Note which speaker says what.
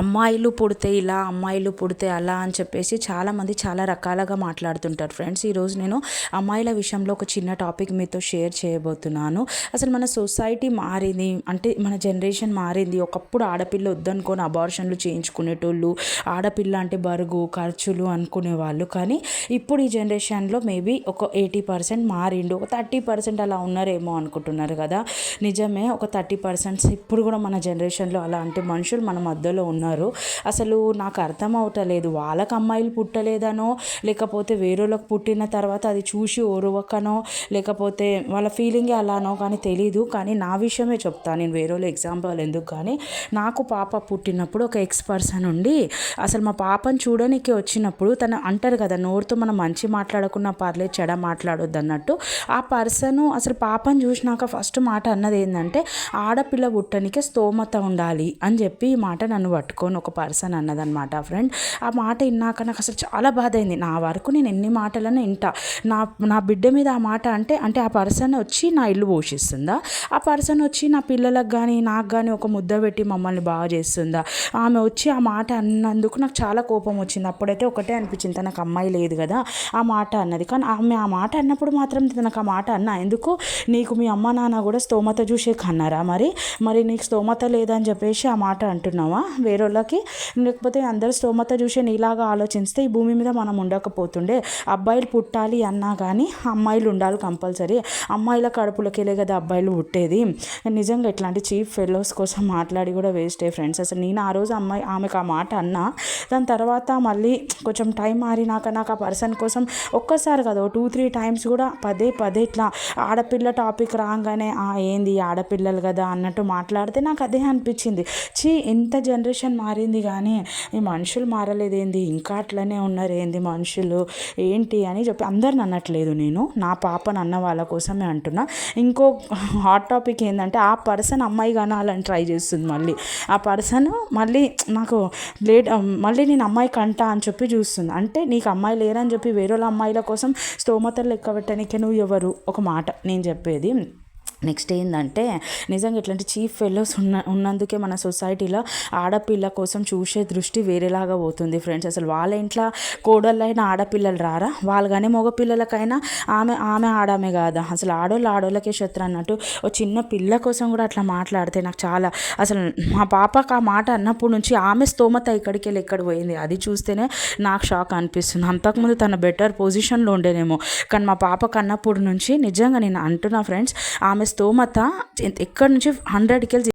Speaker 1: అమ్మాయిలు పుడితే ఇలా, అమ్మాయిలు పుడితే అలా అని చెప్పేసి చాలామంది చాలా రకాలుగా మాట్లాడుతుంటారు ఫ్రెండ్స్. ఈరోజు నేను అమ్మాయిల విషయంలో ఒక చిన్న టాపిక్ మీతో షేర్ చేయబోతున్నాను. అసలు మన సొసైటీ మారింది, అంటే మన జనరేషన్ మారింది. ఒకప్పుడు ఆడపిల్ల వద్దనుకొని అబార్షన్లు చేయించుకునేటోళ్ళు, ఆడపిల్ల అంటే బరుగు ఖర్చులు అనుకునేవాళ్ళు. కానీ ఇప్పుడు ఈ జనరేషన్లో మేబీ ఒక 80% మారిండు, ఒక 30% అలా ఉన్నారేమో అనుకుంటున్నారు కదా. నిజమే, ఒక 30% ఇప్పుడు కూడా మన జనరేషన్లో అలాంటి మనుషులు మన మధ్యలో ఉన్నారు. అసలు నాకు అర్థం అవటలేదు, వాళ్ళకి అమ్మాయిలు పుట్టలేదనో, లేకపోతే వేరేళ్ళకి పుట్టిన తర్వాత అది చూసి ఓరవకనో, లేకపోతే వాళ్ళ ఫీలింగే అలానో కానీ తెలీదు. కానీ నా విషయమే చెప్తాను, నేను వేరేళ్ళ ఎగ్జాంపుల్ ఎందుకు. కానీ నాకు పాప పుట్టినప్పుడు ఒక పర్సన్ ఉండి, అసలు మా పాపను చూడడానికి వచ్చినప్పుడు తను అంటారు కదా, నోరుతో మనం మంచి మాట్లాడకున్నా పర్లేదు, చెడ మాట్లాడొద్దు అన్నట్టు. ఆ పర్సను అసలు పాపను చూసినాక ఫస్ట్ మాట అన్నది ఏంటంటే, ఆడపిల్ల పుట్టనికే స్తోమత ఉండాలి అని చెప్పి ఈ మాట నన్ను పట్టుకొని ఒక పర్సన్ అన్నదనమాట ఫ్రెండ్. ఆ మాట విన్నాక నాకు అసలు చాలా బాధ అయింది. నా వరకు నేను ఎన్ని మాటలను వింటా, నా బిడ్డ మీద ఆ మాట అంటే ఆ పర్సన్ వచ్చి నా ఇల్లు పోషిస్తుందా, ఆ పర్సన్ వచ్చి నా పిల్లలకు కానీ నాకు కానీ ఒక ముద్ద పెట్టి మమ్మల్ని బాగా చేస్తుందా, ఆమె వచ్చి ఆ మాట అన్నందుకు నాకు చాలా కోపం వచ్చింది. అప్పుడైతే ఒకటే అనిపించింది, తనకు అమ్మాయి లేదు కదా ఆ మాట అన్నది. కానీ ఆమె ఆ మాట అన్నప్పుడు మాత్రం తనకు ఆ మాట అన్నా ఎందుకు, నీకు మీ అమ్మ నాన్న కూడా స్తోమత చూసే కన్నారా, మరి నీకు స్తోమత లేదని చెప్పేసి ఆ మాట అంటున్నావా వేరేళ్ళకి, లేకపోతే అందరూ స్తోమత చూసే నీలాగా ఆలోచిస్తే ఈ భూమి మీద మనం ఉండకపోతుండే. అబ్బాయిలు పుట్టాలి అన్నా కానీ అమ్మాయిలు ఉండాలి కంపల్సరీ, అమ్మాయిల కడుపులకెళ్ళే కదా అబ్బాయిలు పుట్టేది. నిజంగా ఇట్లాంటి చీప్ ఫెలోస్ కోసం మాట్లాడి కూడా వేస్టే ఫ్రెండ్స్. అసలు నేను ఆ రోజు ఆమెకు ఆ మాట అన్నా, దాని తర్వాత మళ్ళీ కొంచెం టైం మారినాక నాకు ఆ పర్సన్ కోసం ఒక్కసారి కదా 2-3 టైమ్స్ కూడా పదే ఇట్లా ఆడపిల్ల టాపిక్ రాగానే ఏంది ఆడపిల్లలు కదా అన్నట్టు మాట్లాడితే నాకు అదే అనిపించింది. ఎంత జనరేషన్ మారింది కానీ ఈ మనుషులు మారలేదేంది, ఇంకా అట్లనే ఉన్నారు ఏంది మనుషులు ఏంటి అని చెప్పి అందరిని అనట్లేదు, నేను నా పాపను అన్న వాళ్ళ కోసమే అంటున్నా. ఇంకో హాట్ టాపిక్ ఏంటంటే, ఆ పర్సన్ అమ్మాయి కనాలని ట్రై చేస్తుంది. మళ్ళీ ఆ పర్సన్ మళ్ళీ నాకు మళ్ళీ నేను అమ్మాయి కంట అని చెప్పి చూస్తుంది. అంటే నీకు అమ్మాయి లేరని చెప్పి వేరే వాళ్ళ అమ్మాయిల కోసం స్తోమతలు లెక్క పెట్టడానికి నువ్వు ఎవరు, ఒక మాట నేను చెప్పేది. నెక్స్ట్ ఏంటంటే, నిజంగా ఇట్లాంటి చీఫ్ ఫెలోస్ ఉన్నందుకే మన సొసైటీలో ఆడపిల్ల కోసం చూసే దృష్టి వేరేలాగా పోతుంది ఫ్రెండ్స్. అసలు వాళ్ళ ఇంట్లో కోడళ్ళైన ఆడపిల్లలు రారా, వాళ్ళు కానీ మగపిల్లలకైనా ఆమె ఆడమే కాదా, అసలు ఆడోళ్ళకే శత్రు అన్నట్టు ఒక చిన్న పిల్ల కోసం కూడా అట్లా మాట్లాడితే నాకు చాలా అసలు మా పాపకు ఆ మాట అన్నప్పటి నుంచి ఆమె స్తోమత ఇక్కడికి వెళ్ళి ఎక్కడ పోయింది అది చూస్తేనే నాకు షాక్ అనిపిస్తుంది. అంతకుముందు తన బెటర్ పొజిషన్లో ఉండేనేమో, కానీ మా పాపకు అన్నప్పుడు నుంచి నిజంగా నేను అంటున్నా ఫ్రెండ్స్, ఆమె స్తోమత ఎక్కడి నుంచి 100కి